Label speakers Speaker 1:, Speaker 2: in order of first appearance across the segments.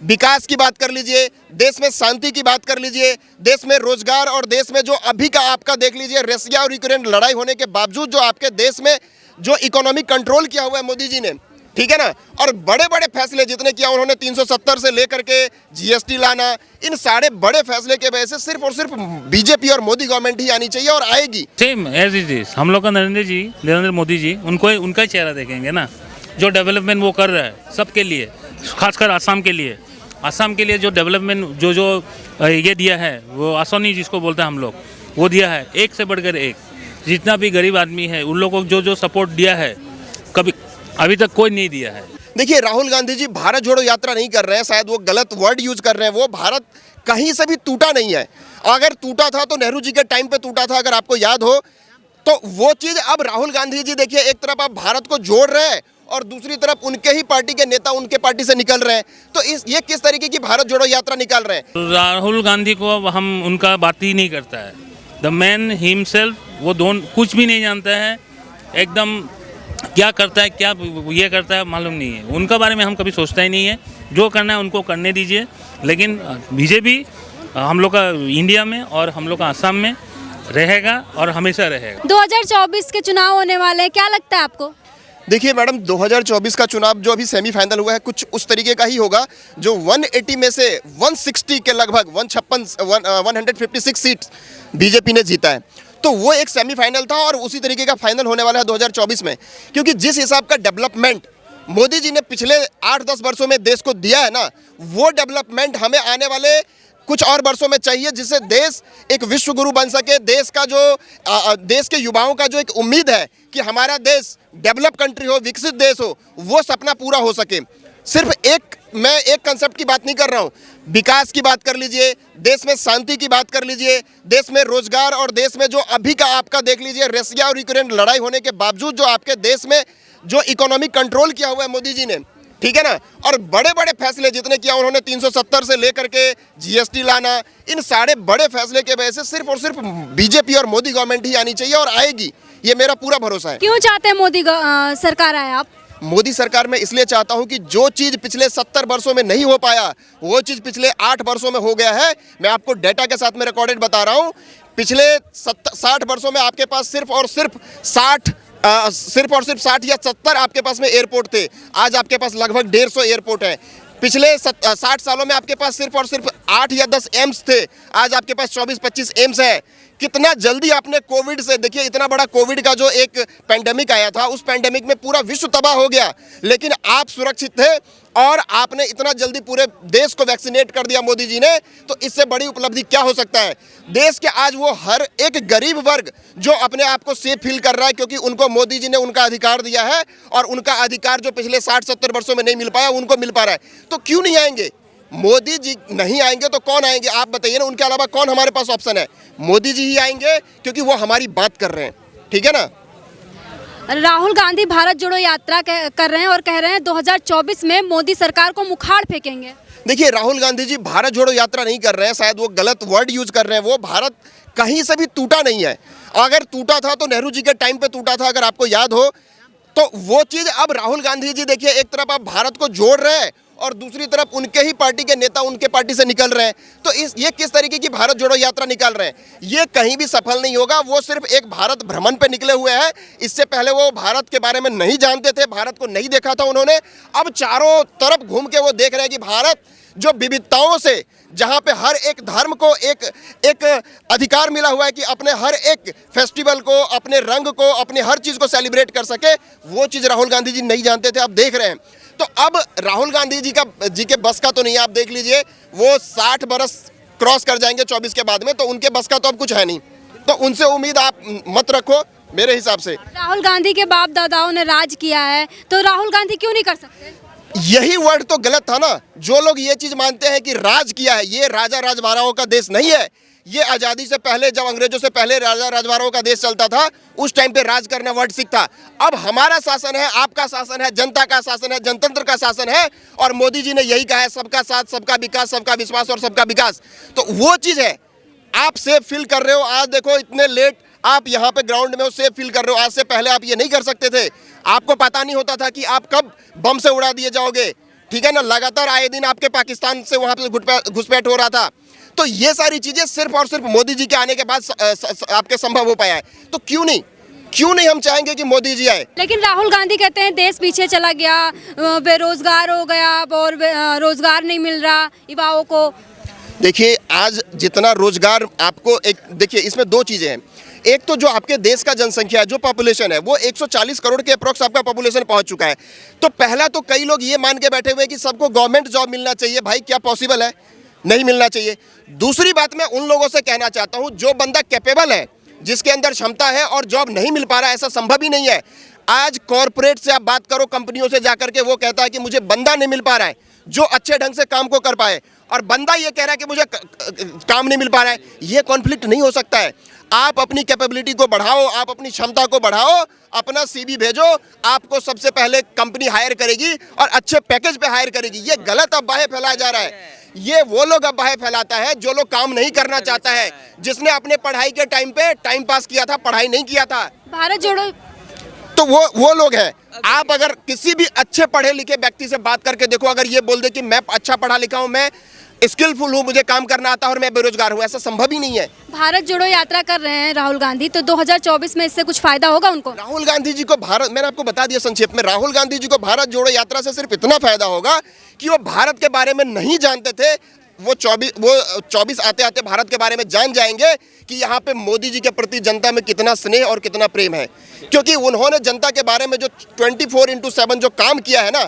Speaker 1: विकास की बात कर लीजिए, देश में शांति की बात कर लीजिए, देश में रोजगार और देश में जो अभी का आपका देख लीजिए रसिया और यूक्रेन लड़ाई होने के बावजूद जो आपके देश में जो इकोनॉमिक कंट्रोल किया हुआ है मोदी जी ने, ठीक है ना। और बड़े बड़े फैसले जितने किया उन्होंने 370 से लेकर के जीएसटी लाना, इन सारे बड़े फैसले के वजह से सिर्फ और सिर्फ बीजेपी और मोदी गवर्नमेंट ही आनी चाहिए और आएगी।
Speaker 2: सेम एज इट इज हम लोग का नरेंद्र मोदी जी उनको उनका ही चेहरा देखेंगे ना। जो डेवलपमेंट वो कर रहा है सबके लिए, खासकर आसाम के लिए जो डेवलपमेंट जो ये दिया है, वो आसानी जिसको बोलते हैं हम लोग, वो दिया है एक से बढ़कर एक। जितना भी गरीब आदमी है उन लोगों को जो सपोर्ट दिया है कभी अभी तक कोई नहीं दिया है।
Speaker 1: देखिए राहुल गांधी जी भारत जोड़ो यात्रा नहीं कर रहे हैं, शायद वो गलत वर्ड यूज कर रहे हैं। वो भारत कहीं से भी टूटा नहीं है। अगर टूटा था तो नेहरू जी के टाइम पे टूटा था, अगर आपको याद हो तो वो चीज़ अब राहुल गांधी जी देखिए एक तरफ आप भारत को जोड़ रहे हैं और दूसरी तरफ उनके ही पार्टी के नेता उनके पार्टी से निकल रहे हैं। तो ये किस तरीके की भारत जोड़ो यात्रा निकाल रहे हैं।
Speaker 2: राहुल गांधी को हम उनका बात ही नहीं करता है। द मैन हिमसेल्फ वो कुछ भी नहीं जानता है, एकदम क्या करता है क्या ये करता है मालूम नहीं है। उनका बारे में हम कभी सोचता ही नहीं है। जो करना है उनको करने दीजिए, लेकिन बीजेपी हम लोग का इंडिया में और हम लोग का असम में रहेगा और हमेशा रहेगा।
Speaker 3: 2024 के चुनाव होने वाले हैं, क्या लगता है आपको?
Speaker 1: देखिए मैडम 2024 का चुनाव जो अभी सेमीफाइनल हुआ है कुछ उस तरीके का ही होगा। जो 180 में से 160 के लगभग 156 सीट बीजेपी ने जीता है, तो वो एक सेमीफाइनल था और उसी तरीके का फाइनल होने वाला है 2024 में। क्योंकि जिस हिसाब का डेवलपमेंट मोदी जी ने पिछले 8-10 वर्षों में देश को दिया है ना, वो डेवलपमेंट हमें आने वाले कुछ और वर्षों में चाहिए, जिससे देश एक विश्व गुरु बन सके। देश का जो देश के युवाओं का जो एक उम्मीद है कि हमारा देश डेवलप कंट्री हो, विकसित देश हो, वो सपना पूरा हो सके। सिर्फ मैं एक कंसेप्ट की बात नहीं कर रहा हूँ, विकास की बात कर लीजिए, देश में शांति की बात कर लीजिए, देश में रोजगार और देश में जो अभी का आपका देख लीजिए रसिया और यूक्रेन लड़ाई होने के बावजूद जो आपके देश में जो इकोनॉमिक कंट्रोल किया हुआ है मोदी जी ने, ठीक है ना। और बड़े बड़े फैसले जितने किया उन्होंने 370 से लेकर के जीएसटी लाना, इन सारे बड़े फैसले के वजह से सिर्फ और सिर्फ बीजेपी और मोदी गवर्नमेंट ही आनी चाहिए और आएगी, ये मेरा पूरा भरोसा है।
Speaker 3: क्यों चाहते हैं मोदी सरकार आए आप?
Speaker 1: मोदी सरकार में इसलिए चाहता हूं कि जो चीज़ पिछले 70 वर्षों में नहीं हो पाया वो चीज़ पिछले 8 वर्षों में हो गया है। मैं आपको डेटा के साथ में रिकॉर्डेड बता रहा हूं। पिछले 60 वर्षों में आपके पास सिर्फ और सिर्फ 60 या 70 आपके पास में एयरपोर्ट थे। आज आपके पास लगभग 150 एयरपोर्ट है। पिछले 60 सालों में आपके पास सिर्फ और सिर्फ 8 या 10 एम्स थे। आज आपके पास 24-25 एम्स है। कितना जल्दी आपने कोविड से, देखिए इतना बड़ा कोविड का जो एक पेंडेमिक आया था, उस पेंडेमिक में पूरा विश्व तबाह हो गया, लेकिन आप सुरक्षित थे और आपने इतना जल्दी पूरे देश को वैक्सीनेट कर दिया मोदी जी ने। तो इससे बड़ी उपलब्धि क्या हो सकता है। देश के आज वो हर एक गरीब वर्ग जो अपने आप को सेफ फील कर रहा है, क्योंकि उनको मोदी जी ने उनका अधिकार दिया है और उनका अधिकार जो पिछले 60-70 वर्षों में नहीं मिल पाया उनको मिल पा रहा है। तो क्यों नहीं आएंगे? मोदी जी नहीं आएंगे तो कौन आएंगे आप बताइए ना। उनके अलावा कौन हमारे पास ऑप्शन है? मोदी जी ही आएंगे, क्योंकि वो हमारी बात कर रहे हैं, ठीक है ना।
Speaker 3: राहुल गांधी भारत जोड़ो यात्रा कर रहे हैं और कह रहे हैं 2024 में मोदी सरकार को मुखाड़ फेंकेंगे।
Speaker 1: देखिए राहुल गांधी जी भारत जोड़ो यात्रा नहीं कर रहे हैं, शायद वो गलत वर्ड यूज कर रहे हैं। वो भारत कहीं से भी टूटा नहीं है। अगर टूटा था तो नेहरू जी के टाइम पे टूटा था, अगर आपको याद हो तो वो चीज़ अब राहुल गांधी जी देखिए एक तरफ आप भारत को जोड़ रहे हैं और दूसरी तरफ उनके ही पार्टी के नेता उनके पार्टी से निकल रहे हैं। तो ये किस तरीके की भारत जोड़ो यात्रा निकाल रहे हैं, ये कहीं भी सफल नहीं होगा। वो सिर्फ एक भारत भ्रमण पे निकले हुए हैं। इससे पहले वो भारत के बारे में नहीं जानते थे, भारत को नहीं देखा था उन्होंने। अब चारों तरफ घूम के वो देख रहे हैं कि भारत जो विविधताओं से, जहाँ पे हर एक धर्म को एक अधिकार मिला हुआ है कि अपने हर एक फेस्टिवल को, अपने रंग को, अपने हर चीज़ को सेलिब्रेट कर सके, वो चीज़ राहुल गांधी जी नहीं जानते थे, अब देख रहे हैं। तो अब राहुल गांधी जी के बस का तो नहीं। आप देख लीजिए वो 60 बरस क्रॉस कर जाएंगे 24 के बाद में, तो उनके बस का तो अब कुछ है नहीं। तो उनसे उम्मीद आप मत रखो मेरे हिसाब से।
Speaker 3: राहुल गांधी के बाप दादाओं ने राज किया है, तो राहुल गांधी क्यों नहीं कर सकते?
Speaker 1: यही वर्ड तो गलत था ना। जो लोग ये चीज मानते हैं कि राज किया है, ये राजा राजवराओं का देश नहीं है। ये आज़ादी से पहले, जब अंग्रेजों से पहले राजा राजवराओं का देश चलता था, उस टाइम पे राज करना वर्ड सिख था। अब हमारा शासन है, आपका शासन है, जनता का शासन है, जनतंत्र का शासन है। और मोदी जी ने यही कहा है, सबका साथ, सबका विकास, सबका विश्वास और सबका विकास। तो वो चीज़ है, आप सेफ फील कर रहे हो। आज देखो इतने लेट आप यहाँ पे ग्राउंड में हो, सेफ फील कर रहे हो। आज से पहले आप ये नहीं कर सकते थे। आपको पता नहीं होता था कि आप कब बम से उड़ा दिए जाओगे, ठीक है ना, लगातार आए दिन आपके पाकिस्तान से वहां पे घुसपैठ हो रहा था। तो ये सारी चीजें सिर्फ और सिर्फ मोदी जी के आने के बाद आपके संभव हो पाया है। तो क्यों नहीं हम चाहेंगे कि मोदी जी आए।
Speaker 3: लेकिन राहुल गांधी कहते हैं देश पीछे चला गया, बेरोजगार हो गया और रोजगार नहीं मिल रहा युवाओं को।
Speaker 1: देखिए, आज जितना रोजगार आपको, एक देखिए इसमें दो चीजें हैं। एक तो जो आपके देश का जनसंख्या है, जो पॉपुलेशन है, वो 140 करोड़ के अप्रोक्स आपका पॉपुलेशन पहुंच चुका है। तो पहला तो कई लोग ये मान के बैठे हुए कि सबको गवर्नमेंट जॉब मिलना चाहिए। भाई क्या पॉसिबल है? नहीं मिलना चाहिए। दूसरी बात मैं उन लोगों से कहना चाहता हूं जो बंदा कैपेबल है, जिसके अंदर क्षमता है और जॉब नहीं मिल पा रहा है, ऐसा संभव ही नहीं है। आज कॉरपोरेट से आप बात करो, कंपनियों से जाकर के वो कहता है कि मुझे बंदा नहीं मिल पा रहा है जो अच्छे ढंग से काम को कर पाए, और बंदा ये कह रहा है कि मुझे काम नहीं मिल पा रहा है। ये कॉन्फ्लिक्ट नहीं हो सकता है। आप अपनी कैपेबिलिटी को बढ़ाओ, आप अपनी क्षमता को बढ़ाओ, अपना सीवी भेजो, आपको सबसे पहले कंपनी हायर करेगी और अच्छे पैकेज पे हायर करेगी। ये गलत अफवाहें फैलाया जा रहा है। ये वो लोग अफवाहें फैलाता है जो लोग काम नहीं करना चाहता है, जिसने अपने पढ़ाई के टाइम पे टाइम पास किया था, पढ़ाई नहीं किया था।
Speaker 3: भारत जोड़ो
Speaker 1: तो वो लोग हैं। आप अगर किसी भी अच्छे पढ़े लिखे व्यक्ति से बात करके देखो, अगर ये बोल दे कि मैं अच्छा पढ़ा लिखा हूं, मैं स्किलफुल हूं, मुझे काम करना आता है और मैं बेरोजगार हूं, ऐसा संभव ही नहीं है।
Speaker 3: भारत जोड़ो यात्रा कर रहे हैं राहुल गांधी, तो 2024 में इससे कुछ फायदा होगा उनको?
Speaker 1: राहुल गांधी जी को भारत, मैंने आपको बता दिया संक्षेप में, राहुल गांधी जी को भारत जोड़ो यात्रा से सिर्फ इतना फायदा होगा कि वो भारत के बारे में नहीं जानते थे, वो 24 आते आते भारत के बारे में जान जाएंगे कि यहाँ पे मोदी जी के प्रति जनता में कितना स्नेह और कितना प्रेम है। क्योंकि उन्होंने जनता के बारे में जो 24/7 जो काम किया है ना,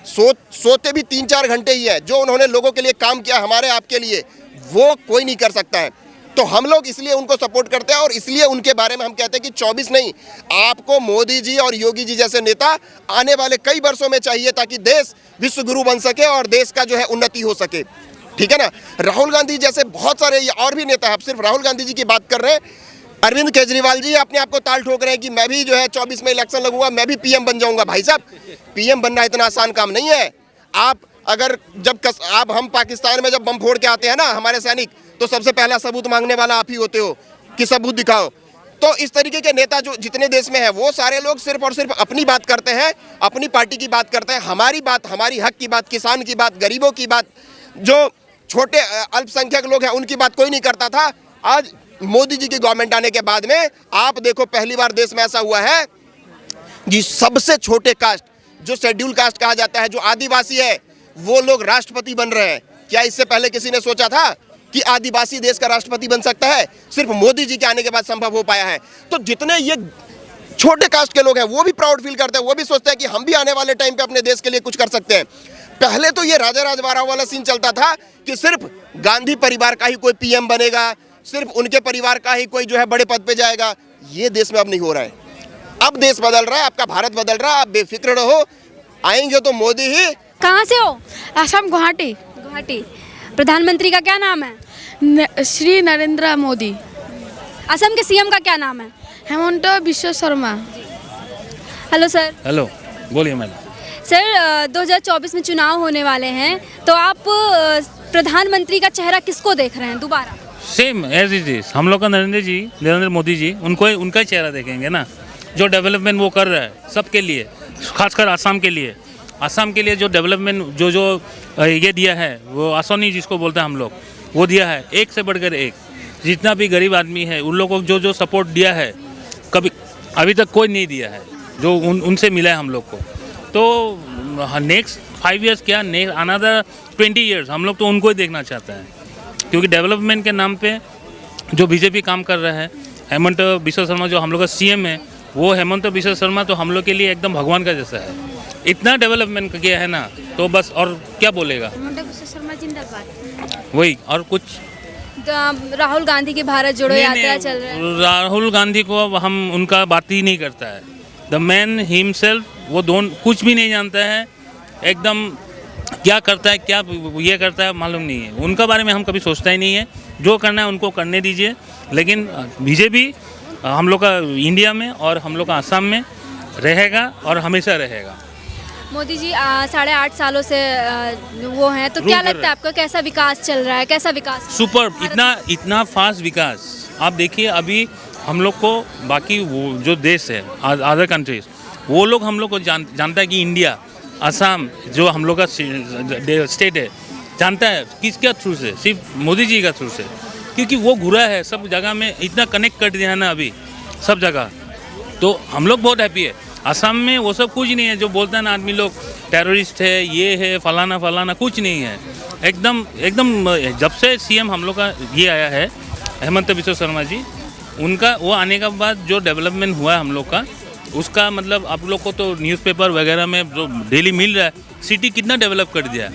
Speaker 1: सोते भी 3-4 घंटे ही है, जो उन्होंने लोगों के लिए काम किया, हमारे आपके लिए, वो कोई नहीं कर सकता है। तो हम लोग इसलिए उनको सपोर्ट करते हैं और इसलिए उनके बारे में हम कहते हैं कि 24 नहीं, आपको मोदी जी और योगी जी जैसे नेता आने वाले कई वर्षों में चाहिए, ताकि देश विश्व गुरु बन सके और देश का जो है उन्नति हो सके। ठीक है ना। राहुल गांधी जैसे बहुत सारे और भी नेता हैं, आप सिर्फ राहुल गांधी जी की बात कर रहे हैं। अरविंद केजरीवाल जी अपने आप को ताल ठोक रहे हैं कि मैं भी जो है 24 में इलेक्शन लगूंगा, मैं भी पीएम बन जाऊंगा। भाई साहब, पीएम बनना इतना आसान काम नहीं है। आप अगर आप हम पाकिस्तान में जब बम फोड़ के आते हैं ना हमारे सैनिक, तो सबसे पहला सबूत मांगने वाला आप ही होते हो कि सबूत दिखाओ। तो इस तरीके के नेता जो जितने देश में है, वो सारे लोग सिर्फ और सिर्फ अपनी बात करते हैं, अपनी पार्टी की बात करते हैं। हमारी बात, हमारी हक की बात, किसान की बात, गरीबों की बात, जो छोटे अल्पसंख्यक लोग हैं उनकी बात कोई नहीं करता था। आज मोदी जी की गवर्नमेंट आने के बाद में आप देखो, पहली बार देश में ऐसा हुआ है कि सबसे छोटे कास्ट, जो शेड्यूल कास्ट कहा जाता है, जो आदिवासी है, वो लोग राष्ट्रपति बन रहे हैं। क्या इससे पहले किसी ने सोचा था कि आदिवासी देश का राष्ट्रपति बन सकता है? सिर्फ मोदी जी के आने के बाद संभव हो पाया है। तो जितने ये छोटे कास्ट के लोग हैं वो भी प्राउड फील करते हैं, वो भी सोचते हैं कि हम भी आने वाले टाइम पे अपने देश के लिए कुछ कर सकते हैं। पहले तो ये राजा राजवाड़ा वाला सीन चलता था कि सिर्फ गांधी परिवार का ही कोई पीएम बनेगा, सिर्फ उनके परिवार का ही कोई जो है बड़े पद पे जाएगा। ये देश में अब नहीं हो रहा है। अब देश बदल रहा है, आपका भारत बदल रहा है। आप बेफिक्र रहो, आएंगे तो मोदी ही।
Speaker 3: कहाँ से हो?
Speaker 4: असम गुवाहाटी।
Speaker 3: गुवाहाटी। प्रधानमंत्री का क्या नाम है?
Speaker 4: श्री नरेंद्र मोदी।
Speaker 3: असम के सीएम का क्या नाम है?
Speaker 4: Hemant Biswa Sharma.
Speaker 3: Hello sir.
Speaker 2: Hello, बोलिए मैडम।
Speaker 3: सर 2024 में चुनाव होने वाले हैं, तो आप प्रधानमंत्री का चेहरा किसको देख रहे हैं दोबारा?
Speaker 2: सेम एज इट इज, हम लोग का नरेंद्र मोदी जी, उनका ही चेहरा देखेंगे ना। जो डेवलपमेंट वो कर रहा है सबके लिए, खासकर आसाम के लिए जो डेवलपमेंट जो ये दिया है, वो आसानी जिसको बोलते हैं हम लोग, वो दिया है एक से बढ़कर एक। जितना भी गरीब आदमी है उन लोगों को जो सपोर्ट दिया है, कभी अभी तक कोई नहीं दिया है जो उनसे मिला है हम लोग को। तो नेक्स्ट 5 years क्या, अनदर 20 years हम लोग तो उनको ही देखना चाहते हैं, क्योंकि डेवलपमेंट के नाम पे जो बीजेपी काम कर रहा है। हेमंत बिश्व शर्मा जो हम लोग का सीएम है, वो हेमंत बिश्व शर्मा तो हम लोग के लिए एकदम भगवान का जैसा है। इतना डेवलपमेंट किया है ना, तो बस और क्या बोलेगा।
Speaker 3: हेमंत बिश्व शर्मा जिंदाबाद।
Speaker 2: वही, और कुछ
Speaker 3: राहुल गांधी की भारत जोड़ो यात्रा चल रहा है।
Speaker 2: राहुल गांधी को हम उनका बात ही नहीं करता है। द मैन हिमसेल्फ, वो कुछ भी नहीं जानता है, एकदम क्या करता है, क्या ये करता है मालूम नहीं है। उनका बारे में हम कभी सोचता ही नहीं है। जो करना है उनको करने दीजिए। लेकिन बीजेपी हम लोग का इंडिया में और हम लोग का असम में रहेगा और हमेशा रहेगा।
Speaker 3: मोदी जी 8.5 सालों से वो हैं, तो क्या लगता है आपको, कैसा विकास चल रहा है? कैसा विकास?
Speaker 2: सुपर, इतना फास्ट विकास। आप देखिए, अभी हम लोग को बाकी वो जो देश है, अदर कंट्रीज, वो लोग हम लोग को जानता है कि इंडिया असम जो हम लोग का स्टेट है जानता है किसके थ्रू से, सिर्फ मोदी जी का थ्रू से, क्योंकि वो घुरा है सब जगह में, इतना कनेक्ट कर दिया है ना अभी सब जगह, तो हम लोग बहुत हैप्पी है। असम में वो सब कुछ नहीं है जो बोलते हैं ना आदमी लोग, टेररिस्ट है, ये है, फलाना फलाना, कुछ नहीं है। एकदम एकदम जब से सीएम हम लोग का ये आया है हेमंत बिस्वा शर्मा जी, उनका वो आने के बाद जो डेवलपमेंट हुआ है हम लोग का, उसका मतलब आप लोग को तो न्यूज़पेपर वगैरह में जो डेली मिल रहा है, सिटी कितना डेवलप कर दिया है।